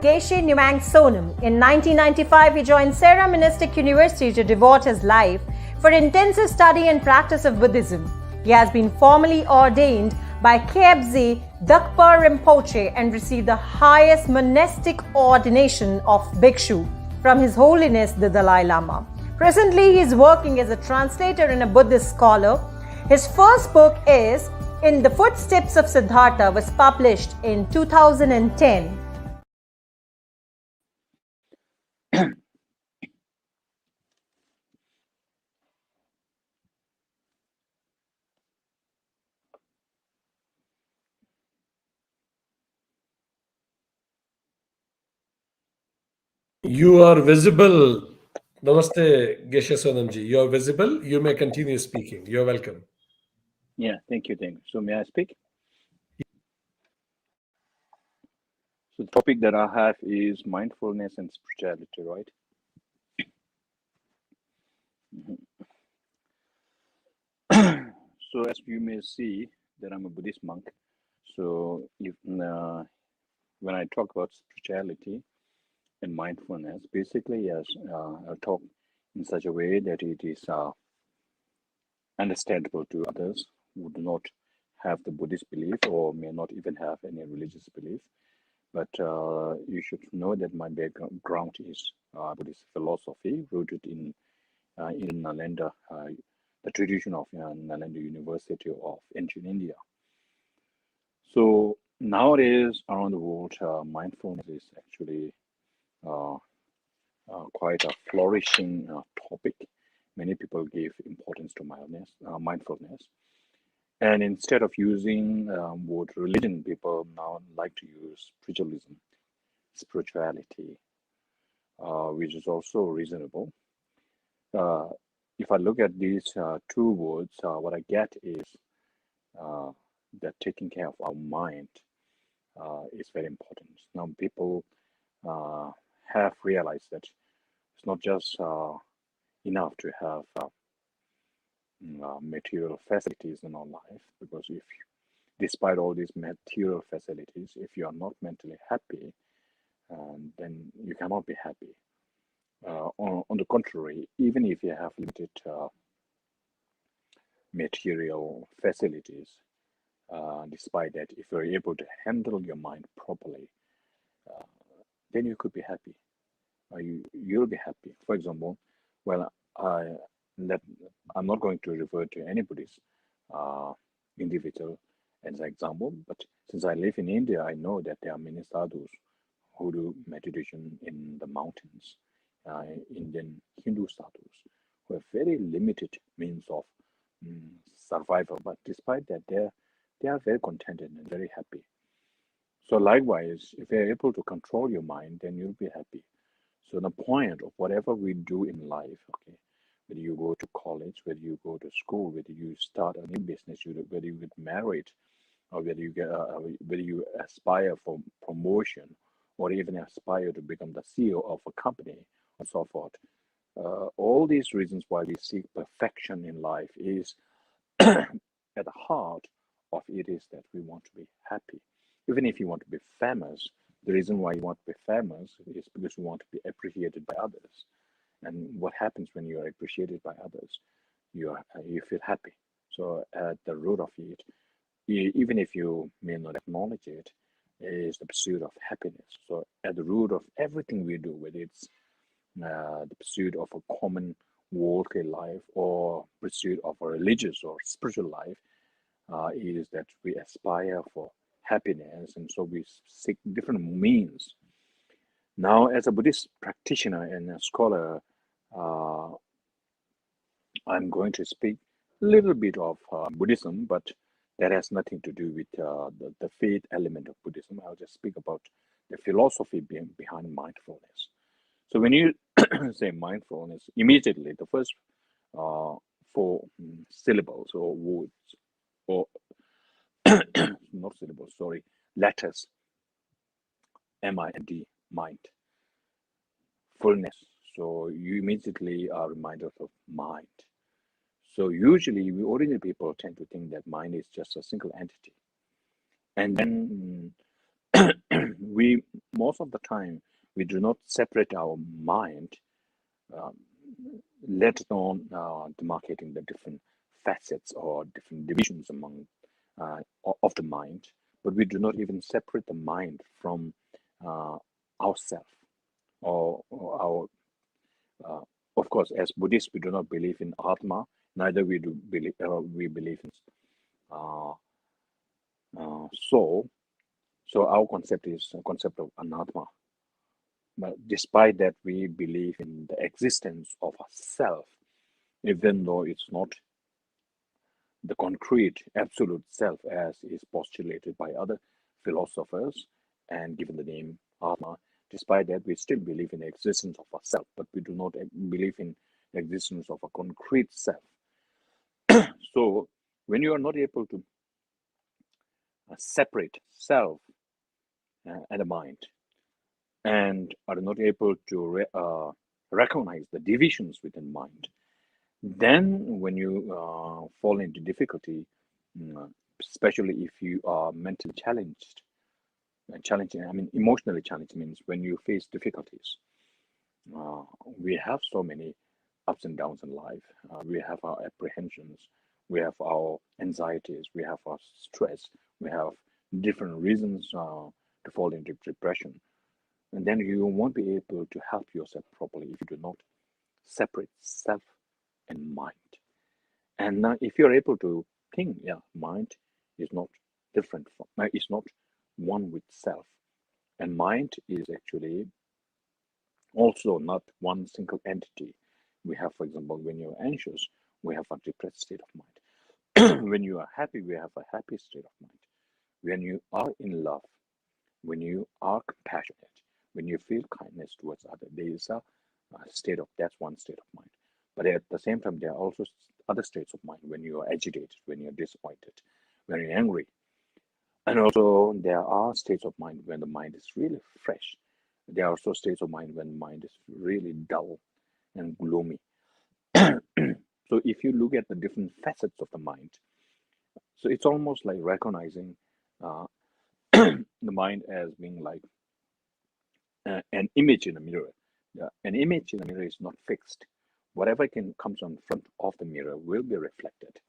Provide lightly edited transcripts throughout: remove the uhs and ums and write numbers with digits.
Geshe Ngawang Sonam. In 1995, he joined Sera Monastic University to devote his life for intensive study and practice of Buddhism. He has been formally ordained by Khyentse Dakpa Rinpoche and received the highest monastic ordination of Bhikshu from His Holiness the Dalai Lama. Presently, he is working as a translator and a Buddhist scholar. His first book is In the Footsteps of Siddhartha, was published in 2010. You are visible. Namaste, Geshe Sonamji. You are visible. You may continue speaking. You're welcome. Yeah, thank you. So may I speak? So the topic that I have is mindfulness and spirituality, right? So as you may see that I'm a Buddhist monk. So if, when I talk about spirituality and mindfulness, basically, yes, I'll talk in such a way that it is understandable to others who do not have the Buddhist belief or may not even have any religious belief. But you should know that my background is Buddhist philosophy rooted in Nalanda, the tradition of Nalanda University of ancient India. So nowadays around the world, mindfulness is actually quite a flourishing topic. Many people give importance to mindfulness. And instead of using word religion, people now like to use spirituality, which is also reasonable. If I look at these two words, what I get is that taking care of our mind is very important. Now, people have realized that it's not just enough to have material facilities in our life, because if, despite all these material facilities, if you are not mentally happy, then you cannot be happy. On the contrary, even if you have limited material facilities, despite that, if you're able to handle your mind properly, then you could be happy. You'll be happy. For example, well, I'm not going to refer to anybody's individual as an example, but since I live in India, I know that there are many sadhus who do meditation in the mountains, Indian Hindu sadhus, who have very limited means of survival, but despite that, they are very contented and very happy. So likewise, if you're able to control your mind, then you'll be happy. So the point of whatever we do in life, okay, whether you go to college, whether you go to school, whether you start a new business, whether you get married, or whether you aspire for promotion, or even aspire to become the CEO of a company, and so forth. All these reasons why we seek perfection in life is at the heart of it is that we want to be happy. Even if you want to be famous, the reason why you want to be famous is because you want to be appreciated by others. And what happens when you are appreciated by others? You feel happy. So at the root of it, even if you may not acknowledge it, is the pursuit of happiness. So at the root of everything we do, whether it's the pursuit of a common worldly life or pursuit of a religious or spiritual life, is that we aspire for happiness, and so we seek different means. Now, as a Buddhist practitioner and a scholar, I'm going to speak a little bit of Buddhism, but that has nothing to do with the faith element of Buddhism. I'll just speak about the philosophy behind mindfulness. So when you say mindfulness, immediately the first four syllables or words, or not syllables, sorry, letters, M-I-N-D, mind, fullness. So you immediately are reminded of mind. So usually, ordinary people tend to think that mind is just a single entity. And then we most of the time we do not separate our mind, let alone demarcating the different facets or different divisions among of the mind, but we do not even separate the mind from ourself or our of course, as Buddhists, we do not believe in Atma. Neither we do believe we believe in uh, soul. So our concept is a concept of anatma. But despite that, we believe in the existence of a self, even though it's not the concrete absolute self as is postulated by other philosophers and given the name Atma. Despite that, we still believe in the existence of a self, but we do not believe in the existence of a concrete self. So when you are not able to separate self and the mind, and are not able to recognize the divisions within mind, then when you fall into difficulty, especially if you are mentally challenged, challenging, I mean, emotionally challenged means when you face difficulties. We have so many ups and downs in life. We have our apprehensions, we have our anxieties, we have our stress, we have different reasons to fall into depression. And then you won't be able to help yourself properly if you do not separate self and mind. And now, if you're able to think, yeah, mind is not different from, is not one with self, and mind is actually also not one single entity. We have, for example, when you're anxious, we have a depressed state of mind. When you are happy, we have a happy state of mind. When you are in love, when you are compassionate, when you feel kindness towards others, there is a state of, that's one state of mind. But at the same time, there are also other states of mind when you are agitated, when you're disappointed, when you're angry. And also there are states of mind when the mind is really fresh. There are also states of mind when the mind is really dull and gloomy. So if you look at the different facets of the mind, so it's almost like recognizing uh, the mind as being like an image in a mirror. An image in a mirror is not fixed. Whatever comes on front of the mirror will be reflected.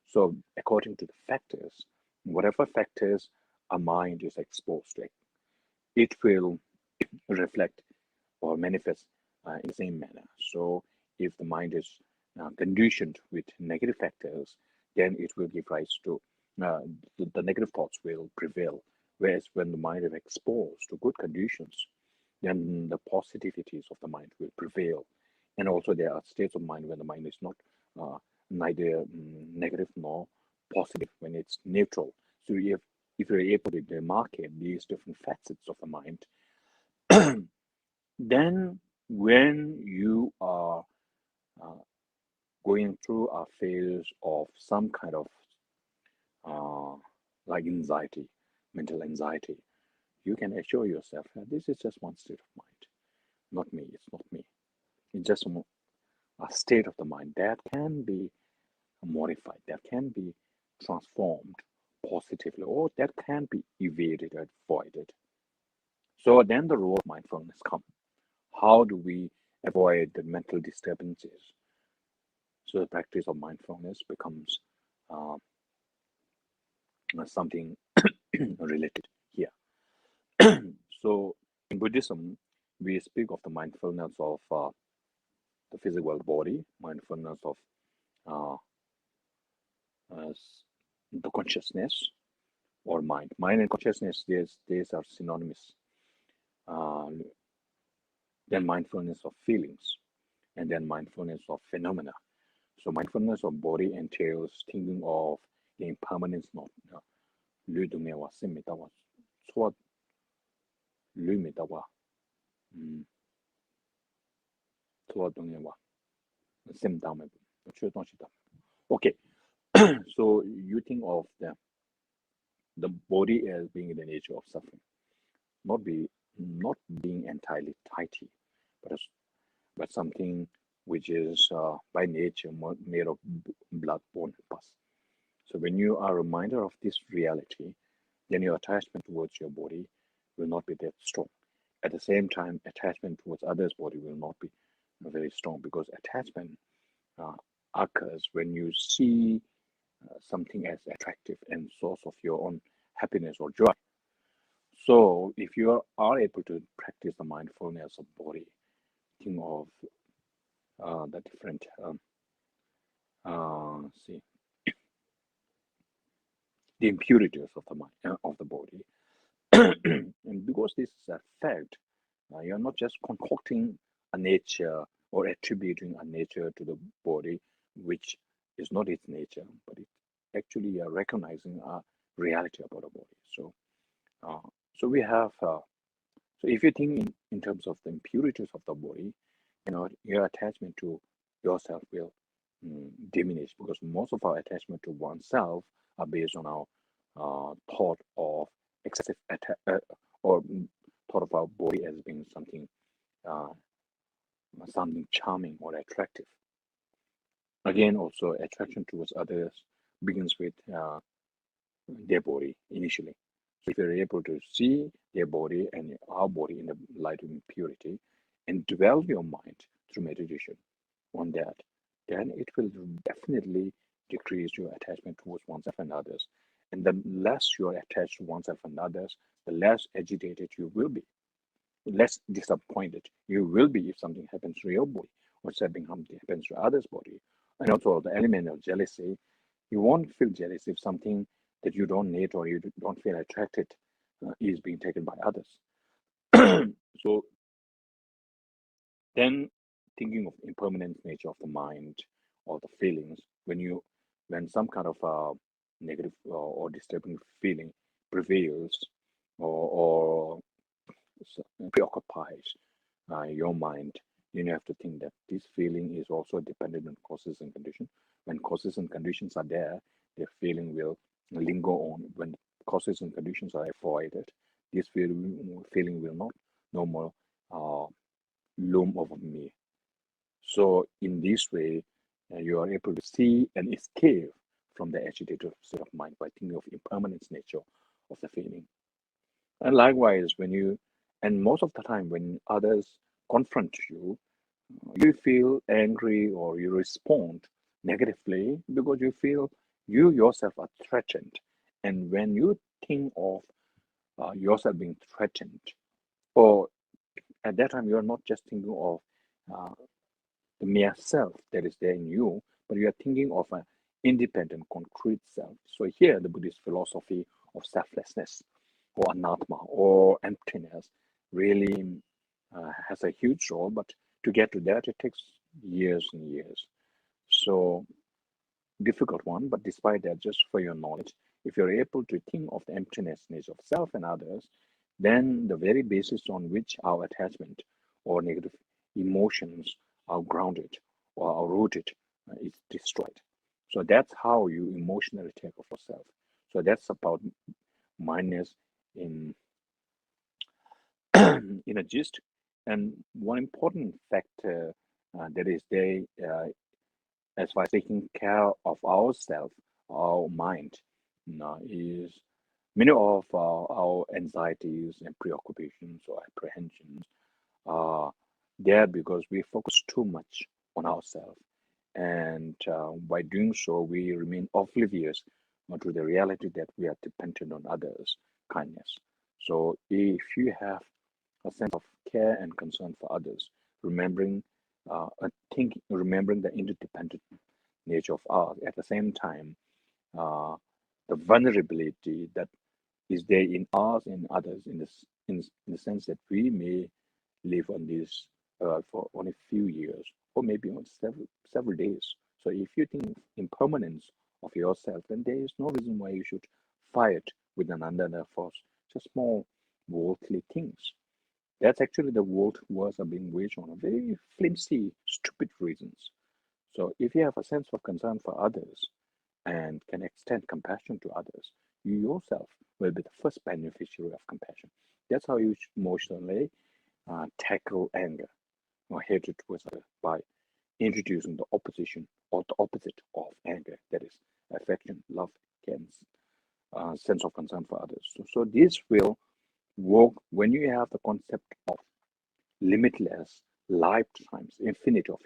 So according to the factors, whatever factors a mind is exposed to, it will reflect or manifest in the same manner. So if the mind is conditioned with negative factors, then it will give rise to the negative thoughts will prevail. Whereas when the mind is exposed to good conditions, then the positivities of the mind will prevail. And also there are states of mind when the mind is not neither negative nor positive, when it's neutral. So if you're able to demarcate these different facets of the mind, then when you are going through a phase of some kind of like anxiety, mental anxiety, you can assure yourself that this is just one state of mind, not me, it's not me. It's just a state of the mind that can be modified, that can be transformed positively, or that can be evaded or avoided. So then the role of mindfulness comes. How do we avoid the mental disturbances? So the practice of mindfulness becomes something related here. So in Buddhism, we speak of the mindfulness of the physical body, mindfulness of uh, the consciousness or mind. Mind and consciousness, these are synonymous. Uh, then mindfulness of feelings, and then mindfulness of phenomena. So mindfulness of body entails thinking of the impermanence not ludumewa simitawa swat lumitawa swatungewa simtame. Okay, so you think of the body as being the nature of suffering, not being entirely tidy, but something which is by nature made of blood, bone, and pus. So when you are reminded of this reality, then your attachment towards your body will not be that strong. At the same time, attachment towards others' body will not be very strong, because attachment occurs when you see something as attractive and source of your own happiness or joy. So if you are able to practice the mindfulness of body, think of the different see the impurities of the mind of the body, and because this is a fact, you're not just concocting a nature or attributing a nature to the body which is not its nature, but it actually you're recognizing a reality about a body. So so we have so if you think in terms of the impurities of the body, your attachment to yourself will diminish, because most of our attachment to oneself are based on our thought of excessive or thought of our body as being something something charming or attractive. Again, also attraction towards others begins with their body initially. So if you're able to see their body and our body in the light of impurity and dwell your mind through meditation on that, then it will definitely decrease your attachment towards oneself and others. And the less you're attached to oneself and others, the less agitated you will be, less disappointed you will be if something happens to your body or something happens to others' body. And also the element of jealousy, you won't feel jealous if something that you don't need or you don't feel attracted is being taken by others. So then, thinking of impermanent nature of the mind or the feelings, when some kind of negative or disturbing feeling prevails or preoccupies your mind, you have to think that this feeling is also dependent on causes and conditions. When causes and conditions are there, the feeling will linger on. When causes and conditions are avoided, this feeling will not no more loom over me. So in this way, you are able to see and escape from the agitated state of mind by thinking of impermanence nature of the feeling. And likewise, and most of the time when others confront you, you feel angry or you respond negatively because you feel you yourself are threatened. And when you think of yourself being threatened, or at that time, you are not just thinking of the mere self that is there in you, but you are thinking of an independent, concrete self. So here, the Buddhist philosophy of selflessness or anatma or emptiness really has a huge role, but to get to that, it takes years and years. So difficult one, but despite that, just for your knowledge, if you're able to think of the emptiness nature of self and others, then the very basis on which our attachment or negative emotions are grounded or are rooted is destroyed. So that's how you emotionally take of yourself. So that's about mindfulness in in a gist. And one important factor that is there as far as taking care of ourselves, our mind, is many of our anxieties and preoccupations or apprehensions are there because we focus too much on ourselves. And by doing so, we remain oblivious to the reality that we are dependent on others' kindness. So if you have a sense of care and concern for others, remembering remembering the interdependent nature of ours, at the same time, the vulnerability that is there in us and others in the sense that we may live on this for only a few years or maybe on several days. So if you think impermanence of yourself, then there is no reason why you should fight with another for just small worldly things. That's actually the world wars are being waged on very flimsy, stupid reasons. So if you have a sense of concern for others and can extend compassion to others, you yourself will be the first beneficiary of compassion. That's how you emotionally tackle anger or hatred towards others, by introducing the opposition or the opposite of anger, that is affection, love, sense of concern for others. So this will when you have the concept of limitless lifetimes, infinity of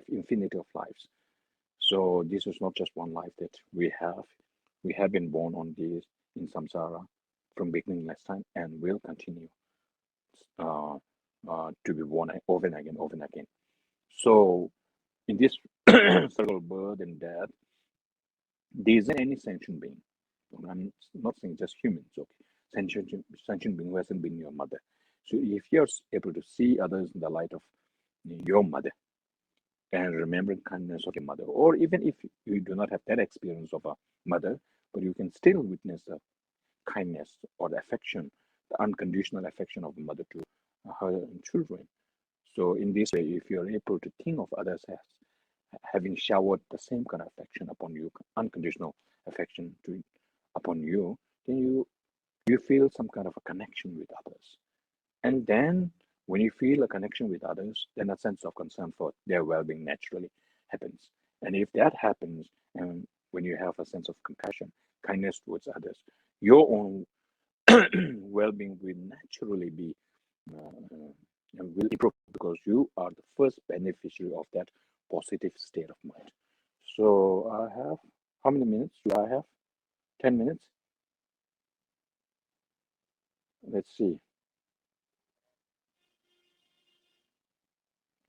infinity of lives. So this is not just one life that we have. We have been born on this in samsara from beginningless time and will continue uh, to be born over and again, over and again. So in this circle of birth and death, there isn't any sentient being. I'm not saying just humans, okay? Sentient being who hasn't been your mother. So if you're able to see others in the light of your mother and remembering kindness of your mother, or even if you do not have that experience of a mother, but you can still witness the kindness or the affection, the unconditional affection of a mother to her children. So in this way, if you're able to think of others as having showered the same kind of affection upon you, unconditional affection upon you, then you feel some kind of a connection with others. And then when you feel a connection with others, then a sense of concern for their well-being naturally happens. And if that happens, and when you have a sense of compassion, kindness towards others, your own well-being will naturally be will improve because you are the first beneficiary of that positive state of mind. So I have, how many minutes do I have? 10 minutes? Let's see.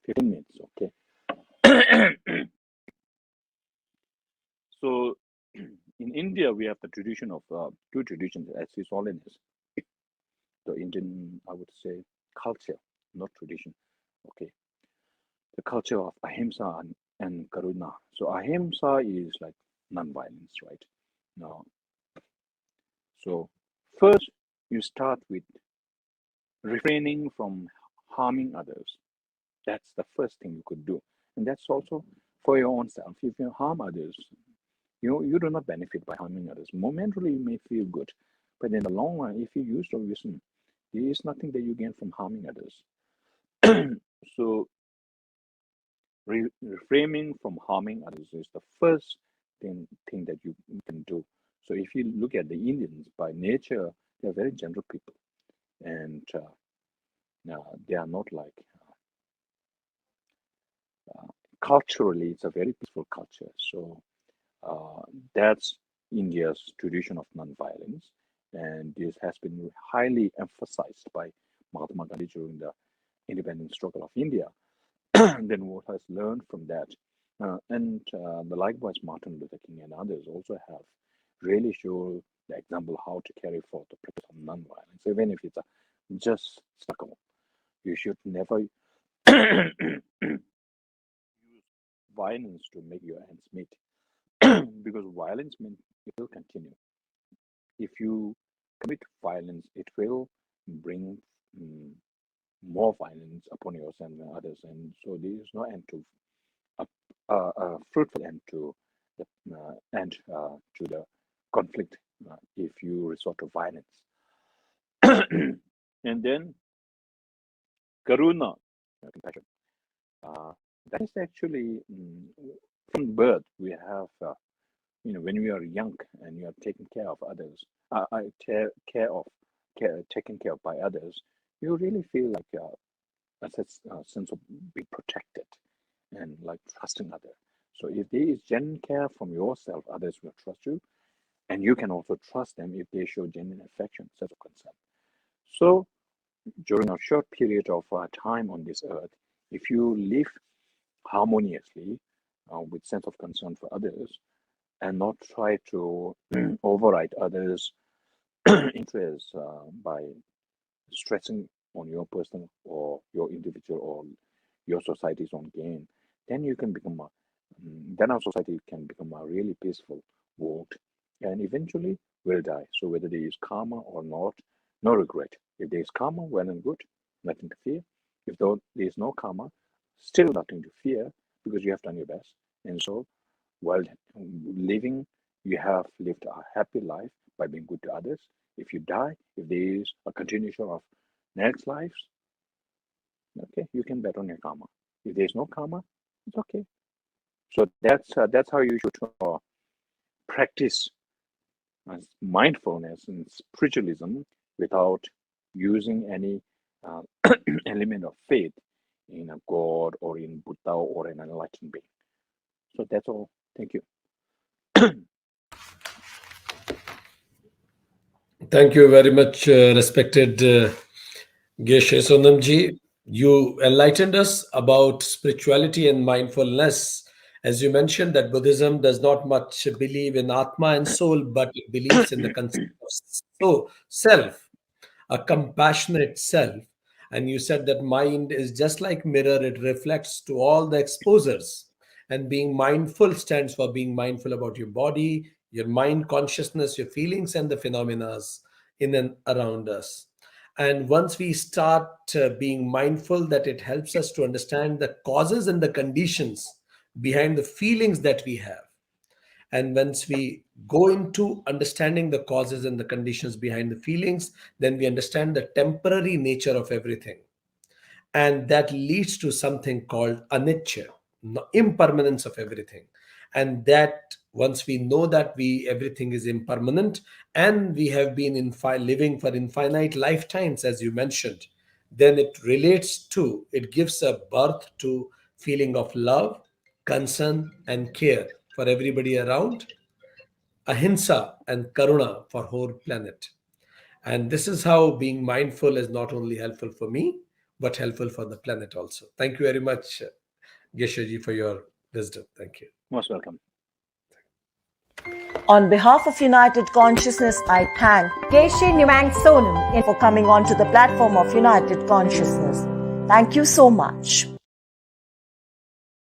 15 minutes, okay. So in India, we have the tradition of two traditions, as is all in this. The Indian, I would say, culture, not tradition. Okay, the culture of ahimsa and karuna. So ahimsa is like non-violence, right? Now, so first you start with refraining from harming others. That's the first thing you could do, and that's also for your own self. If you harm others, you do not benefit by harming others. Momentarily, you may feel good, but in the long run, if you use your wisdom, there is nothing that you gain from harming others. So, reframing from harming others is the first thing that you can do. So, if you look at the Indians, by nature, they are very gentle people, and they are not like culturally, it's a very peaceful culture. So, that's India's tradition of non-violence, and this has been highly emphasized by Mahatma Gandhi during the independence struggle of India. Then what has learned from that, and likewise Martin Luther King and others also have really shown the example how to carry forth the practice of non-violence, even if it's a just struggle. You should never use violence to make your ends meet. Because violence means it will continue. If you commit violence, it will bring more violence upon yourself and others, and so there is no end to a fruitful end to the conflict if you resort to violence. And then karuna, compassion. That is actually from birth we have. When we are young and you are taken care of others, taken care of by others, you really feel like a sense of being protected and like trusting others. So if there is genuine care from yourself, others will trust you, and you can also trust them if they show genuine affection, sense of concern. So during a short period of time on this earth, if you live harmoniously with sense of concern for others, and not try to override others' interests by stressing on your personal or your individual or your society's own gain, then you can become then our society can become a really peaceful world, and eventually will die. So whether there is karma or not, no regret. If there is karma, well and good, nothing to fear. If there is no karma, still nothing to fear because you have done your best. And so while living, you have lived a happy life by being good to others. If you die, if there is a continuation of next lives, okay, you can bet on your karma. If there is no karma, it's okay. So that's how you should practice mindfulness and spiritualism without using any element of faith in a God or in Buddha or an enlightened being. So that's all. Thank you. Thank you very much, respected Geshe Sonamji. You enlightened us about spirituality and mindfulness. As you mentioned, that Buddhism does not much believe in Atma and soul, but it believes in the concept of self, a compassionate self. And you said that mind is just like mirror, it reflects to all the exposures. And being mindful stands for being mindful about your body, your mind consciousness, your feelings, and the phenomena in and around us. And once we start being mindful, that it helps us to understand the causes and the conditions behind the feelings that we have. And once we go into understanding the causes and the conditions behind the feelings, then we understand the temporary nature of everything. And that leads to something called anicca, impermanence of everything. And that once we know that we everything is impermanent, and we have been living for infinite lifetimes, as you mentioned, then it gives a birth to feeling of love, concern, and care for everybody around, ahimsa and karuna for whole planet. And this is how being mindful is not only helpful for me, but helpful for the planet also. Thank you very much, Geshe-ji, for your wisdom. Thank you. Most welcome. On behalf of United Consciousness, I thank Geshe Ngawang Sonam for coming onto the platform of United Consciousness. Thank you so much.